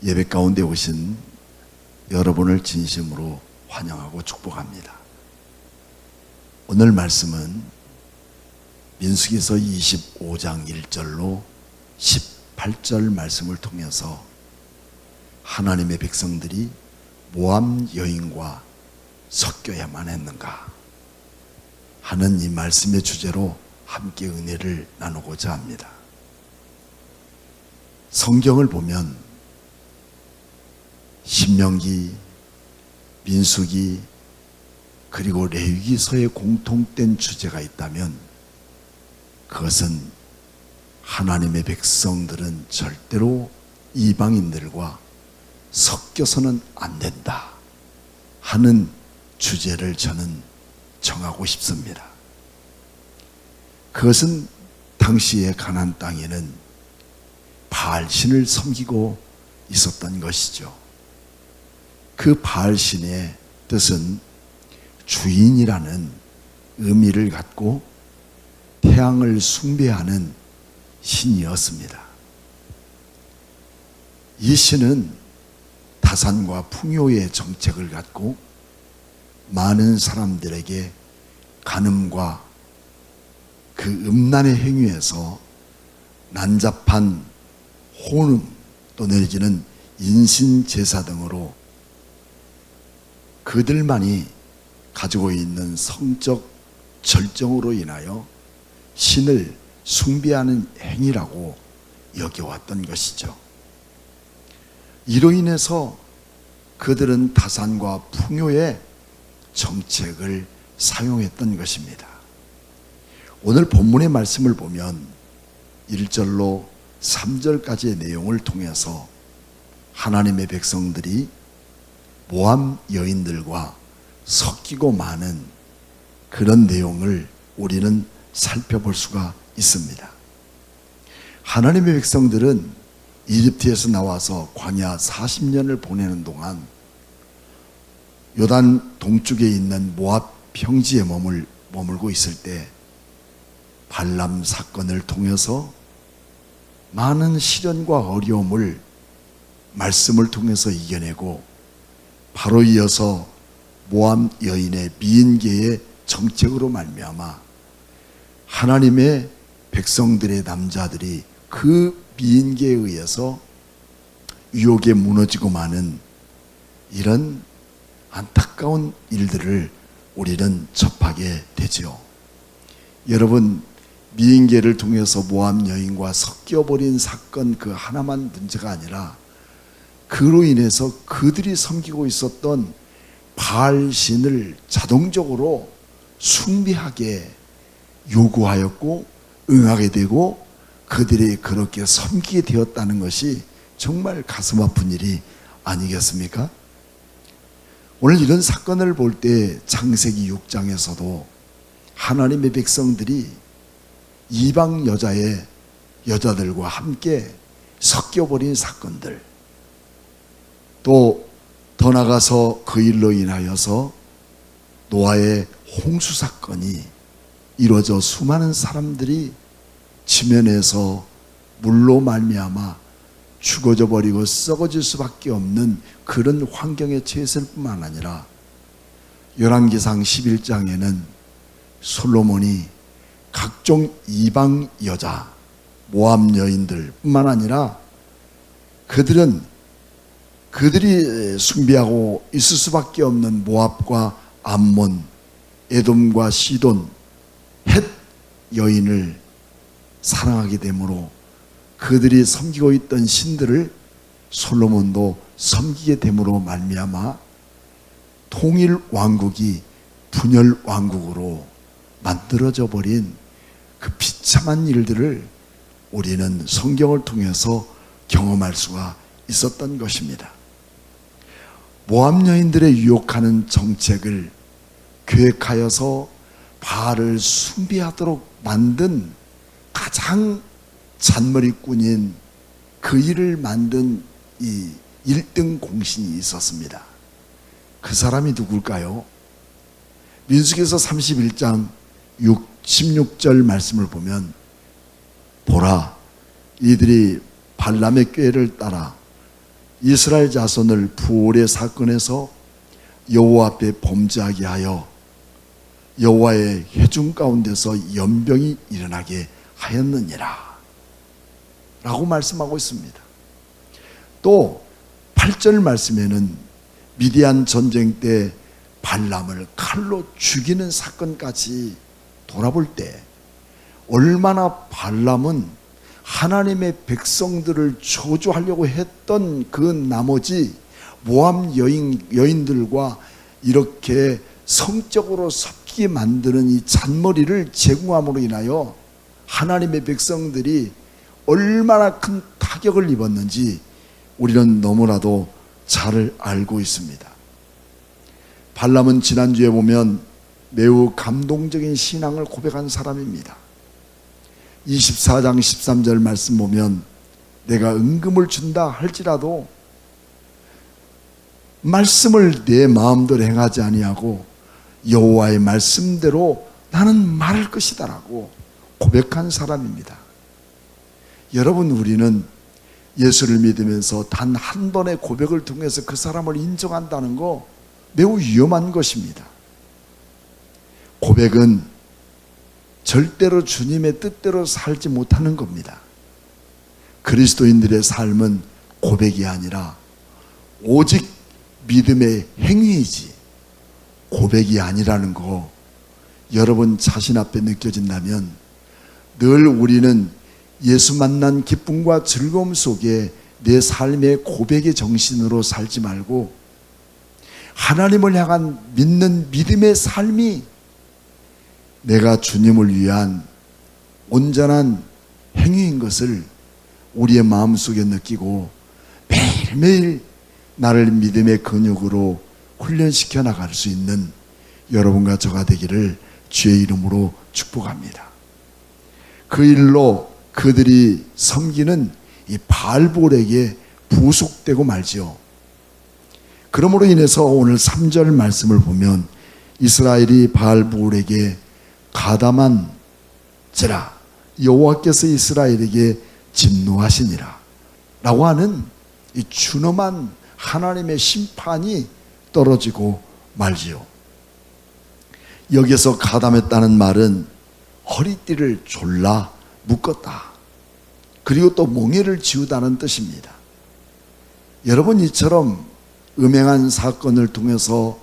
예배 가운데 오신 여러분을 진심으로 환영하고 축복합니다. 오늘 말씀은 민수기서 25장 1절로 18절 말씀을 통해서 하나님의 백성들이 모함 여인과 섞여야만 했는가 하는 이 말씀의 주제로 함께 은혜를 나누고자 합니다. 성경을 보면 신명기, 민수기, 그리고 레위기서에 공통된 주제가 있다면 그것은 하나님의 백성들은 절대로 이방인들과 섞여서는 안 된다 하는 주제를 저는 정하고 싶습니다. 그것은 당시의 가나안 땅에는 바알신을 섬기고 있었던 것이죠. 그 바알신의 뜻은 주인이라는 의미를 갖고 태양을 숭배하는 신이었습니다. 이 신은 다산과 풍요의 정책을 갖고 많은 사람들에게 간음과 그 음란의 행위에서 난잡한 혼음 또 내지는 인신제사 등으로 그들만이 가지고 있는 성적 절정으로 인하여 신을 숭배하는 행위라고 여겨왔던 것이죠. 이로 인해서 그들은 다산과 풍요의 정책을 사용했던 것입니다. 오늘 본문의 말씀을 보면 1절로 3절까지의 내용을 통해서 하나님의 백성들이 모함 여인들과 섞이고 마는 그런 내용을 우리는 살펴볼 수가 있습니다. 하나님의 백성들은 이집트에서 나와서 광야 40년을 보내는 동안 요단 동쪽에 있는 모압 평지에 머물고 있을 때 발람 사건을 통해서 많은 시련과 어려움을 말씀을 통해서 이겨내고 바로 이어서 모함 여인의 미인계의 정책으로 말미암아 하나님의 백성들의 남자들이 그 미인계에 의해서 유혹에 무너지고 마는 이런 안타까운 일들을 우리는 접하게 되지요. 여러분, 미인계를 통해서 모함 여인과 섞여버린 사건 그 하나만 문제가 아니라 그로 인해서 그들이 섬기고 있었던 바알신을 자동적으로 숭배하게 요구하였고 응하게 되고 그들이 그렇게 섬기게 되었다는 것이 정말 가슴 아픈 일이 아니겠습니까? 오늘 이런 사건을 볼 때 창세기 6장에서도 하나님의 백성들이 이방 여자들과 함께 섞여버린 사건들, 또 더 나가서 그 일로 인하여서 노아의 홍수 사건이 이루어져 수많은 사람들이 지면에서 물로 말미암아 죽어져 버리고 썩어질 수밖에 없는 그런 환경에 처했을 뿐만 아니라 열왕기상 11장에는 솔로몬이 각종 이방 여자, 모함 여인들 뿐만 아니라 그들이 숭배하고 있을 수밖에 없는 모압과 암몬, 에돔과 시돈, 헷 여인을 사랑하게 되므로 그들이 섬기고 있던 신들을 솔로몬도 섬기게 됨으로 말미암아 통일 왕국이 분열 왕국으로 만들어져 버린 그 비참한 일들을 우리는 성경을 통해서 경험할 수가 있었던 것입니다. 모함 여인들의 유혹하는 정책을 계획하여서 바알을 숭배하도록 만든 가장 잔머리꾼인 그 일을 만든 이 1등 공신이 있었습니다. 그 사람이 누굴까요? 민수기서 31장 16절 말씀을 보면 보라, 이들이 발람의 꾀를 따라 이스라엘 자손을 부올의 사건에서 여호와 앞에 범죄하게 하여 여호와의 회중 가운데서 연병이 일어나게 하였느니라 라고 말씀하고 있습니다. 또 8절 말씀에는 미디안 전쟁 때 발람을 칼로 죽이는 사건까지 돌아볼 때 얼마나 발람은 하나님의 백성들을 저주하려고 했던 그 나머지 모압 여인들과 이렇게 성적으로 섞이게 만드는 이 잔머리를 제공함으로 인하여 하나님의 백성들이 얼마나 큰 타격을 입었는지 우리는 너무나도 잘 알고 있습니다. 발람은 지난주에 보면 매우 감동적인 신앙을 고백한 사람입니다. 24장 13절 말씀 보면 내가 은금을 준다 할지라도 말씀을 내 마음대로 행하지 아니하고 여호와의 말씀대로 나는 말할 것이다 라고 고백한 사람입니다. 여러분, 우리는 예수를 믿으면서 단 한 번의 고백을 통해서 그 사람을 인정한다는 거 매우 위험한 것입니다. 고백은 절대로 주님의 뜻대로 살지 못하는 겁니다. 그리스도인들의 삶은 고백이 아니라 오직 믿음의 행위이지 고백이 아니라는 거 여러분 자신 앞에 느껴진다면 늘 우리는 예수 만난 기쁨과 즐거움 속에 내 삶의 고백의 정신으로 살지 말고 하나님을 향한 믿는 믿음의 삶이 내가 주님을 위한 온전한 행위인 것을 우리의 마음속에 느끼고 매일매일 나를 믿음의 근육으로 훈련시켜 나갈 수 있는 여러분과 저가 되기를 주의 이름으로 축복합니다. 그 일로 그들이 섬기는 이 바알볼에게 부속되고 말지요. 그러므로 인해서 오늘 3절 말씀을 보면 이스라엘이 바알볼에게 가담한지라 여호와께서 이스라엘에게 진노하시니라 라고 하는 이 준엄한 하나님의 심판이 떨어지고 말지요. 여기서 가담했다는 말은 허리띠를 졸라 묶었다. 그리고 또 몽해를 지우다는 뜻입니다. 여러분, 이처럼 음행한 사건을 통해서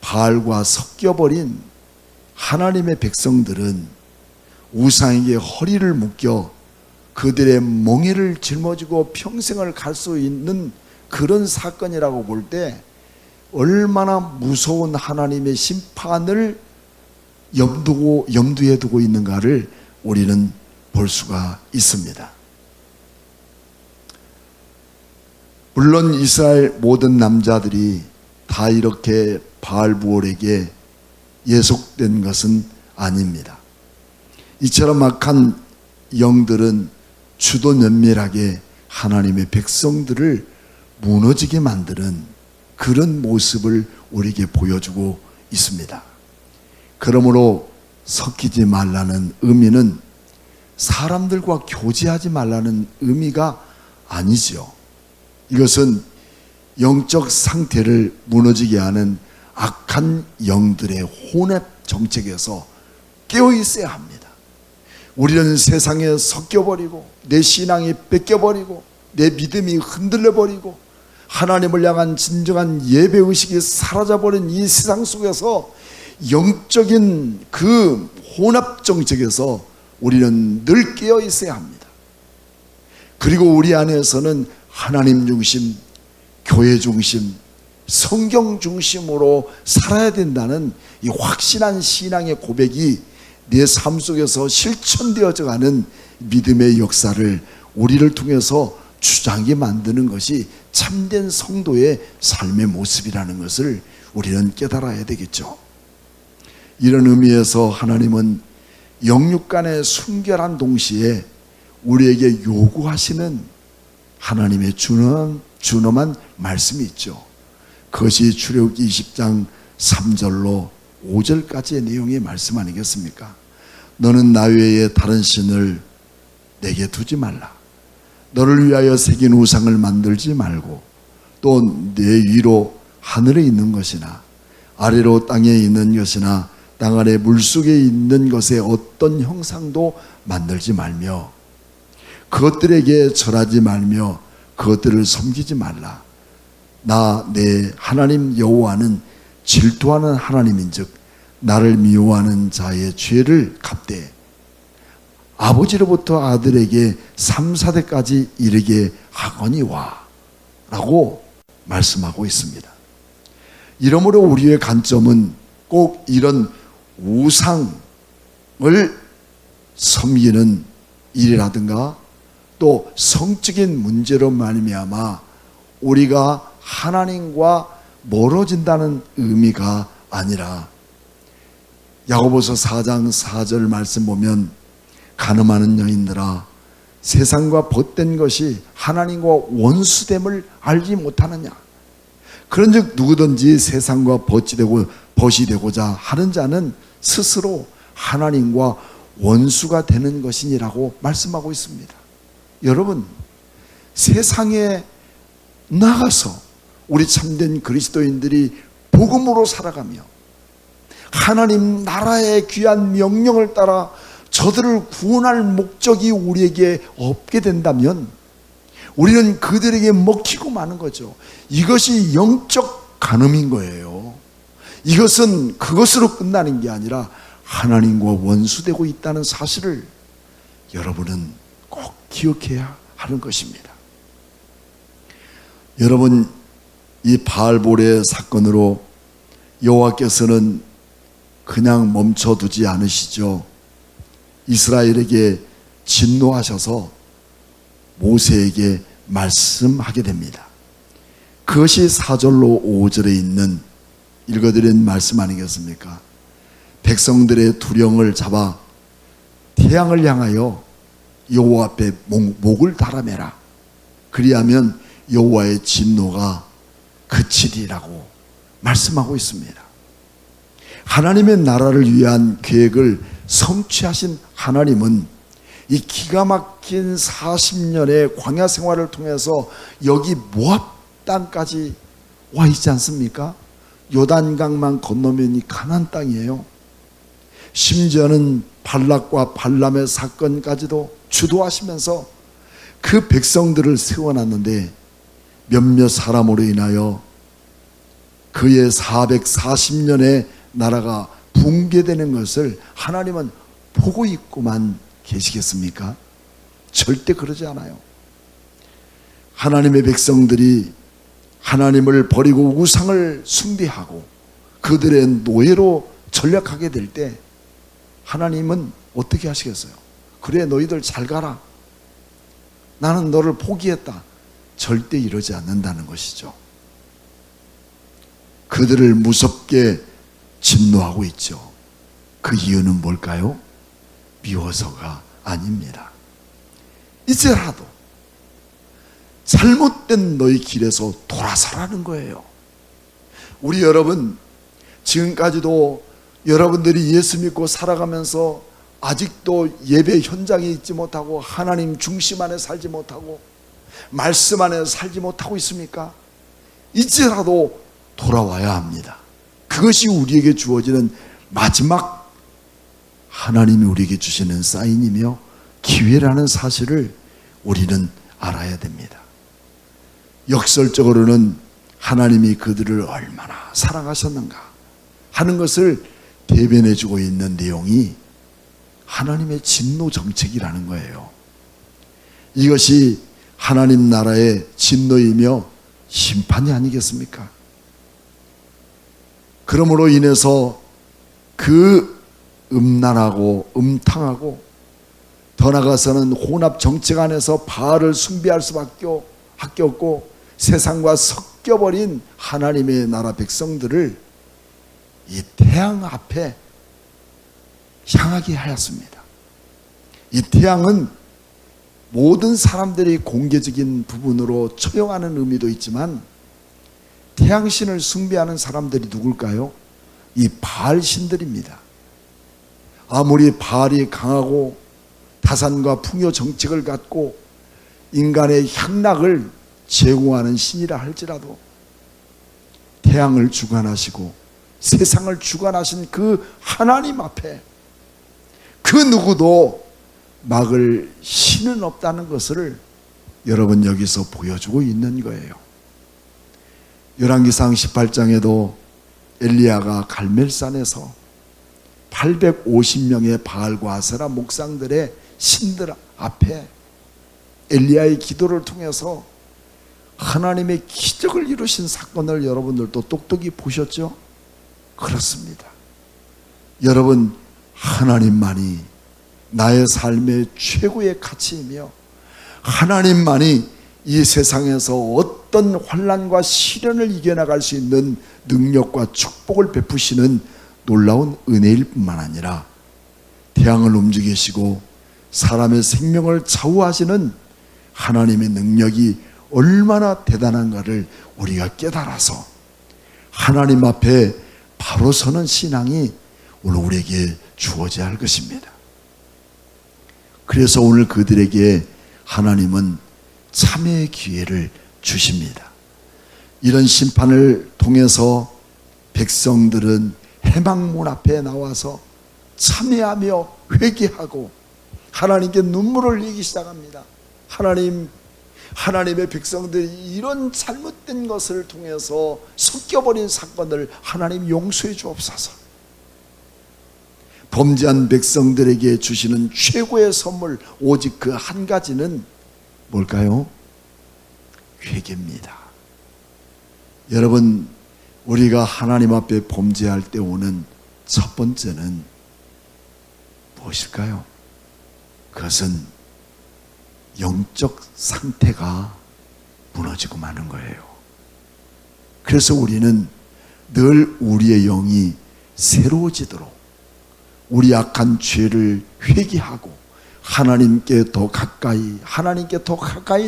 바알과 섞여버린 하나님의 백성들은 우상에게 허리를 묶여 그들의 멍에를 짊어지고 평생을 갈 수 있는 그런 사건이라고 볼 때 얼마나 무서운 하나님의 심판을 염두에 두고 있는가를 우리는 볼 수가 있습니다. 물론 이스라엘 모든 남자들이 다 이렇게 바알부올에게 예속된 것은 아닙니다. 이처럼 악한 영들은 주도 면밀하게 하나님의 백성들을 무너지게 만드는 그런 모습을 우리에게 보여주고 있습니다. 그러므로 섞이지 말라는 의미는 사람들과 교제하지 말라는 의미가 아니지요. 이것은 영적 상태를 무너지게 하는 악한 영들의 혼합 정책에서 깨어 있어야 합니다. 우리는 세상에 섞여버리고 내 신앙이 뺏겨버리고 내 믿음이 흔들려버리고 하나님을 향한 진정한 예배의식이 사라져버린 이 세상 속에서 영적인 그 혼합 정책에서 우리는 늘 깨어 있어야 합니다. 그리고 우리 안에서는 하나님 중심, 교회 중심, 성경 중심으로 살아야 된다는 이 확실한 신앙의 고백이 내 삶 속에서 실천되어져 가는 믿음의 역사를 우리를 통해서 주장하게 만드는 것이 참된 성도의 삶의 모습이라는 것을 우리는 깨달아야 되겠죠. 이런 의미에서 하나님은 영육 간의 순결한 동시에 우리에게 요구하시는 하나님의 준엄한 말씀이 있죠. 그것이 출애굽기 20장 3절로 5절까지의 내용의 말씀 아니겠습니까? 너는 나 외에 다른 신을 내게 두지 말라. 너를 위하여 새긴 우상을 만들지 말고 또 내 위로 하늘에 있는 것이나 아래로 땅에 있는 것이나 땅 아래 물속에 있는 것의 어떤 형상도 만들지 말며 그것들에게 절하지 말며 그것들을 섬기지 말라. 나 내 하나님 여호와는 질투하는 하나님인즉 나를 미워하는 자의 죄를 갚되 아버지로부터 아들에게 3, 4대까지 이르게 하거니와 라고 말씀하고 있습니다. 이러므로 우리의 관점은 꼭 이런 우상을 섬기는 일이라든가 또 성적인 문제로 말미암아 우리가 하나님과 멀어진다는 의미가 아니라 야고보서 4장 4절 말씀 보면 간음하는 여인들아 세상과 벗된 것이 하나님과 원수됨을 알지 못하느냐. 그런즉 누구든지 세상과 벗이 되고자 하는 자는 스스로 하나님과 원수가 되는 것이니라고 말씀하고 있습니다. 여러분, 세상에 나가서 우리 참된 그리스도인들이 복음으로 살아가며 하나님 나라의 귀한 명령을 따라 저들을 구원할 목적이 우리에게 없게 된다면 우리는 그들에게 먹히고 마는 거죠. 이것이 영적 간음인 거예요. 이것은 그것으로 끝나는 게 아니라 하나님과 원수되고 있다는 사실을 여러분은 꼭 기억해야 하는 것입니다. 여러분, 이 바알볼의 사건으로 여호와께서는 그냥 멈춰두지 않으시죠. 이스라엘에게 진노하셔서 모세에게 말씀하게 됩니다. 그것이 4절로 5절에 있는 읽어드린 말씀 아니겠습니까? 백성들의 두령을 잡아 태양을 향하여 여호와 앞에 목을 달아매라. 그리하면 여호와의 진노가 그치리라고 말씀하고 있습니다. 하나님의 나라를 위한 계획을 성취하신 하나님은 이 기가 막힌 40년의 광야 생활을 통해서 여기 모압 땅까지 와 있지 않습니까? 요단강만 건너면 이 가나안 땅이에요. 심지어는 발락과 발람의 사건까지도 주도하시면서 그 백성들을 세워놨는데 몇몇 사람으로 인하여 그의 440년의 나라가 붕괴되는 것을 하나님은 보고 있고만 계시겠습니까? 절대 그러지 않아요. 하나님의 백성들이 하나님을 버리고 우상을 숭배하고 그들의 노예로 전락하게 될 때 하나님은 어떻게 하시겠어요? 그래, 너희들 잘 가라. 나는 너를 포기했다. 절대 이러지 않는다는 것이죠. 그들을 무섭게 진노하고 있죠. 그 이유는 뭘까요? 미워서가 아닙니다. 이제라도 잘못된 너희 길에서 돌아서라는 거예요. 우리 여러분, 지금까지도 여러분들이 예수 믿고 살아가면서 아직도 예배 현장에 있지 못하고 하나님 중심 안에 살지 못하고 말씀 안에 살지 못하고 있습니까? 이제라도 돌아와야 합니다. 그것이 우리에게 주어지는 마지막 하나님이 우리에게 주시는 사인이며 기회라는 사실을 우리는 알아야 됩니다. 역설적으로는 하나님이 그들을 얼마나 사랑하셨는가 하는 것을 대변해주고 있는 내용이 하나님의 진노 정책이라는 거예요. 이것이 하나님 나라의 진노이며 심판이 아니겠습니까? 그러므로 인해서 그 음란하고 음탕하고 더 나아가서는 혼합 정책 안에서 바알을 숭배할 수밖에 없고 세상과 섞여버린 하나님의 나라 백성들을 이 태양 앞에 향하게 하였습니다. 이 태양은 모든 사람들이 공개적인 부분으로 처용하는 의미도 있지만 태양신을 숭배하는 사람들이 누굴까요? 이 바알 신들입니다. 아무리 바알이 강하고 다산과 풍요 정책을 갖고 인간의 향락을 제공하는 신이라 할지라도 태양을 주관하시고 세상을 주관하신 그 하나님 앞에 그 누구도 막을 신은 없다는 것을 여러분 여기서 보여주고 있는 거예요. 열왕기상 18장에도 엘리야가 갈멜산에서 850명의 바알과 아세라 목상들의 신들 앞에 엘리야의 기도를 통해서 하나님의 기적을 이루신 사건을 여러분들도 똑똑히 보셨죠? 그렇습니다. 여러분, 하나님만이 나의 삶의 최고의 가치이며 하나님만이 이 세상에서 어떤 환난과 시련을 이겨나갈 수 있는 능력과 축복을 베푸시는 놀라운 은혜일 뿐만 아니라 태양을 움직이시고 사람의 생명을 좌우하시는 하나님의 능력이 얼마나 대단한가를 우리가 깨달아서 하나님 앞에 바로 서는 신앙이 오늘 우리에게 주어져야 할 것입니다. 그래서 오늘 그들에게 하나님은 참회의 기회를 주십니다. 이런 심판을 통해서 백성들은 해망문 앞에 나와서 참회하며 회개하고 하나님께 눈물을 흘리기 시작합니다. 하나님의 백성들이 이런 잘못된 것을 통해서 섞여버린 사건을 하나님 용서해 주옵소서. 범죄한 백성들에게 주시는 최고의 선물 오직 그 한 가지는 뭘까요? 회개입니다. 여러분, 우리가 하나님 앞에 범죄할 때 오는 첫 번째는 무엇일까요? 그것은 영적 상태가 무너지고 마는 거예요. 그래서 우리는 늘 우리의 영이 새로워지도록 우리 악한 죄를 회개하고 하나님께 더 가까이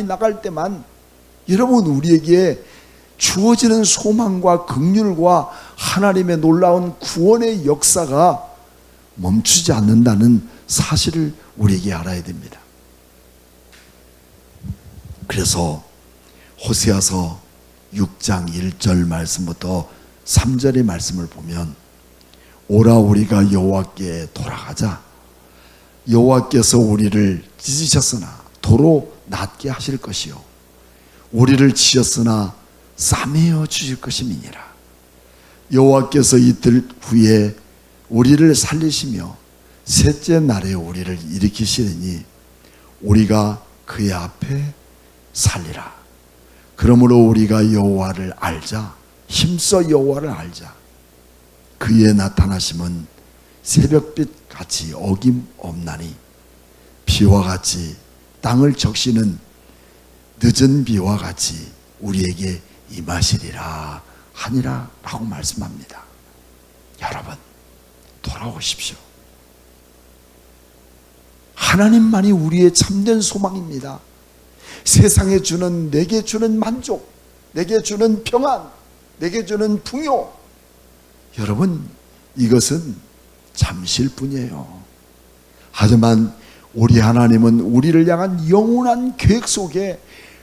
나갈 때만 여러분 우리에게 주어지는 소망과 긍휼과 하나님의 놀라운 구원의 역사가 멈추지 않는다는 사실을 우리에게 알아야 됩니다. 그래서 호세아서 6장 1절 말씀부터 3절의 말씀을 보면 오라 우리가 여호와께 돌아가자. 여호와께서 우리를 찢으셨으나 도로 낫게 하실 것이요 우리를 치셨으나 싸매어 주실 것임이니라. 여호와께서 이틀 후에 우리를 살리시며 셋째 날에 우리를 일으키시리니 우리가 그의 앞에 살리라. 그러므로 우리가 여호와를 알자. 힘써 여호와를 알자. 그의 나타나심은 새벽빛 같이 어김없나니 비와 같이 땅을 적시는 늦은 비와 같이 우리에게 임하시리라 하니라 라고 말씀합니다. 여러분, 돌아오십시오. 하나님만이 우리의 참된 소망입니다. 세상에 주는, 내게 주는 만족, 내게 주는 평안, 내게 주는 풍요, 여러분 이것은 잠시일 뿐이에요. 하지만 우리 하나님은 우리를 향한 영원한 계획 속에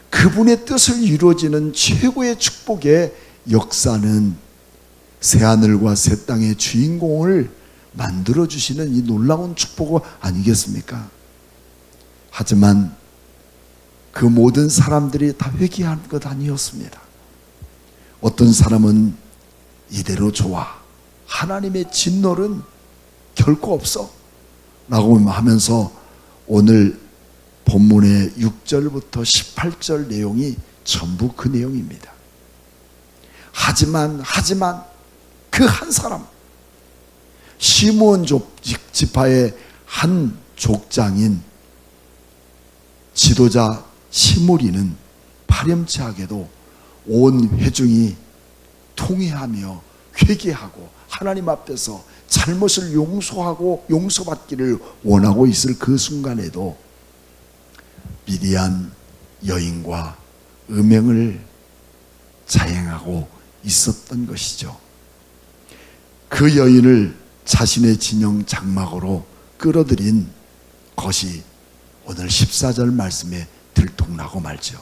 그분의 뜻을 이루어지는 최고의 축복의 역사는 새하늘과 새 땅의 주인공을 만들어주시는 이 놀라운 축복 아니겠습니까? 하지만 그 모든 사람들이 다 회개한 것 아니었습니다. 어떤 사람은 이대로 좋아, 하나님의 진노는 결코 없어 라고 하면서 오늘 본문의 6절부터 18절 내용이 전부 그 내용입니다. 하지만 그 한 사람, 시므온 지파의 한 족장인 지도자 시므리는 파렴치하게도 온 회중이 통회하며 회개하고 하나님 앞에서 잘못을 용서하고 용서받기를 원하고 있을 그 순간에도 미디안 여인과 음행을 자행하고 있었던 것이죠. 그 여인을 자신의 진영 장막으로 끌어들인 것이 오늘 14절 말씀에 들통나고 말죠.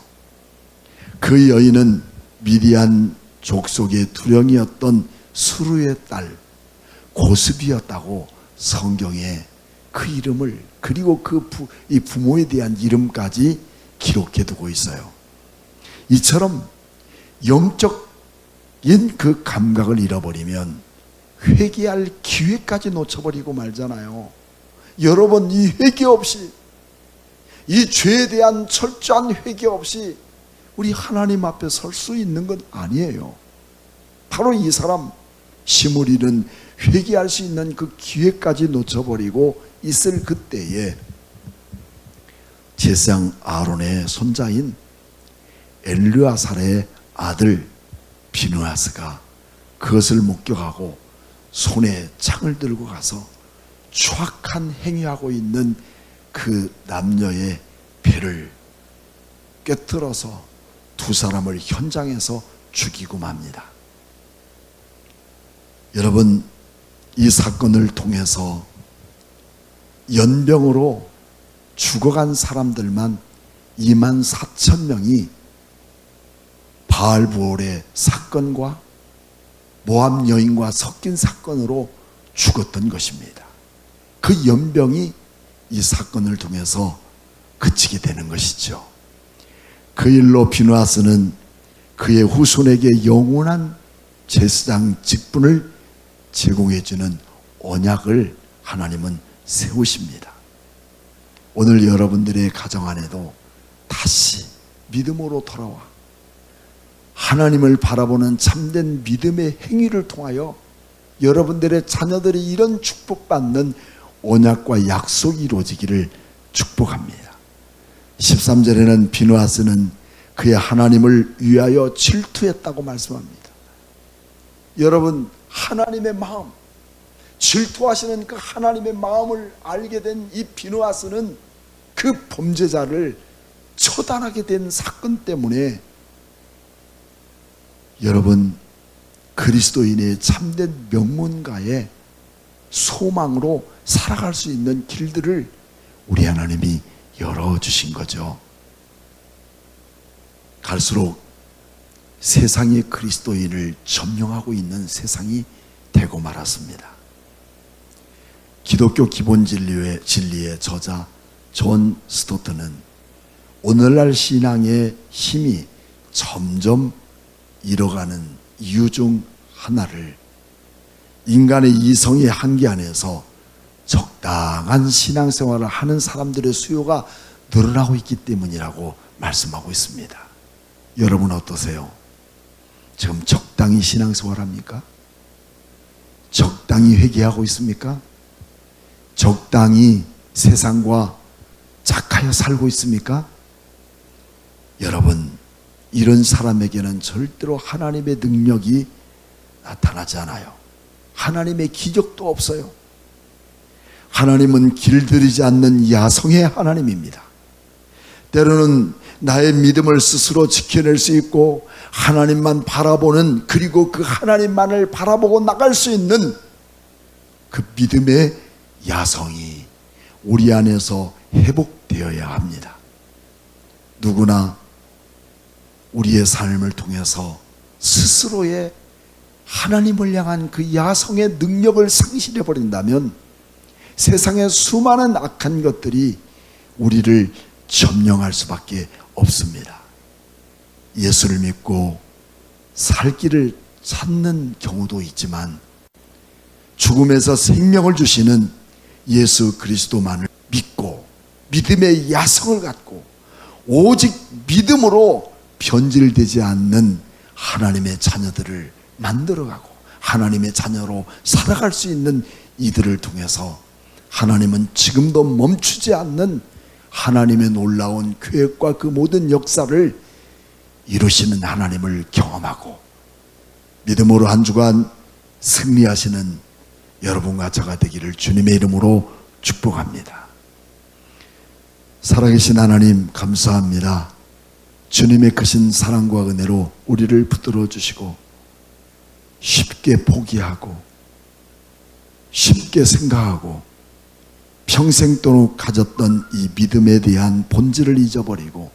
그 여인은 미디안 족속의 두령이었던 수루의 딸 고스비였다고 성경에 그 이름을, 그리고 이 부모에 대한 이름까지 기록해 두고 있어요. 이처럼 영적인 그 감각을 잃어버리면 회개할 기회까지 놓쳐버리고 말잖아요. 여러분, 이 회개 없이, 이 죄에 대한 철저한 회개 없이 우리 하나님 앞에 설 수 있는 건 아니에요. 바로 이 사람 심을 잃은 회개할 수 있는 그 기회까지 놓쳐버리고 있을 그때에 제사장 아론의 손자인 엘르아살의 아들 비느하스가 그것을 목격하고 손에 창을 들고 가서 추악한 행위하고 있는 그 남녀의 배를 꿰뚫어서 두 사람을 현장에서 죽이고 맙니다. 여러분, 이 사건을 통해서 연병으로 죽어간 사람들만 24,000명이 바알부올의 사건과 모압 여인과 섞인 사건으로 죽었던 것입니다. 그 연병이 이 사건을 통해서 그치게 되는 것이죠. 그 일로 비느하스는 그의 후손에게 영원한 제사장 직분을 제공해주는 언약을 하나님은 세우십니다. 오늘 여러분들의 가정 안에도 다시 믿음으로 돌아와 하나님을 바라보는 참된 믿음의 행위를 통하여 여러분들의 자녀들이 이런 축복받는 언약과 약속이 이루어지기를 축복합니다. 13절에는 비느하스는 그의 하나님을 위하여 질투했다고 말씀합니다. 여러분, 하나님의 마음, 질투하시는 그 하나님의 마음을 알게 된 이 비느하스는 그 범죄자를 처단하게 된 사건 때문에 여러분, 그리스도인의 참된 명문가의 소망으로 살아갈 수 있는 길들을 우리 하나님이 열어주신 거죠. 갈수록 세상이 그리스도인을 점령하고 있는 세상이 되고 말았습니다. 기독교 기본 진리의 저자 존 스토트는 오늘날 신앙의 힘이 점점 잃어가는 이유 중 하나를 인간의 이성의 한계 안에서 적당한 신앙생활을 하는 사람들의 수요가 늘어나고 있기 때문이라고 말씀하고 있습니다. 여러분 어떠세요? 지금 적당히 신앙생활합니까? 적당히 회개하고 있습니까? 적당히 세상과 착하여 살고 있습니까? 여러분, 이런 사람에게는 절대로 하나님의 능력이 나타나지 않아요. 하나님의 기적도 없어요. 하나님은 길들이지 않는 야성의 하나님입니다. 때로는 나의 믿음을 스스로 지켜낼 수 있고 하나님만 바라보는, 그리고 그 하나님만을 바라보고 나갈 수 있는 그 믿음의 야성이 우리 안에서 회복되어야 합니다. 누구나 우리의 삶을 통해서 스스로의 하나님을 향한 그 야성의 능력을 상실해 버린다면 세상의 수많은 악한 것들이 우리를 점령할 수밖에 없습니다. 예수를 믿고 살 길을 찾는 경우도 있지만 죽음에서 생명을 주시는 예수 그리스도만을 믿고 믿음의 야성을 갖고 오직 믿음으로 변질되지 않는 하나님의 자녀들을 만들어가고 하나님의 자녀로 살아갈 수 있는 이들을 통해서 하나님은 지금도 멈추지 않는 하나님의 놀라운 계획과 그 모든 역사를 이루시는 하나님을 경험하고 믿음으로 한 주간 승리하시는 여러분과 저가 되기를 주님의 이름으로 축복합니다. 살아계신 하나님 감사합니다. 주님의 크신 사랑과 은혜로 우리를 붙들어 주시고 쉽게 포기하고 쉽게 생각하고 평생 동안 가졌던 이 믿음에 대한 본질을 잊어버리고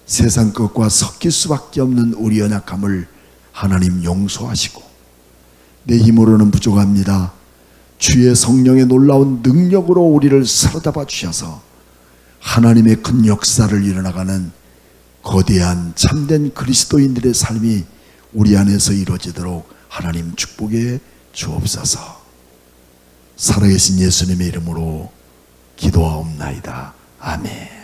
세상 것과 섞일 수밖에 없는 우리 연약함을 하나님 용서하시고, 내 힘으로는 부족합니다. 주의 성령의 놀라운 능력으로 우리를 사로잡아 주셔서 하나님의 큰 역사를 일어나가는 거대한 참된 그리스도인들의 삶이 우리 안에서 이루어지도록 하나님 축복해 주옵소서. 살아계신 예수님의 이름으로 기도하옵나이다. 아멘.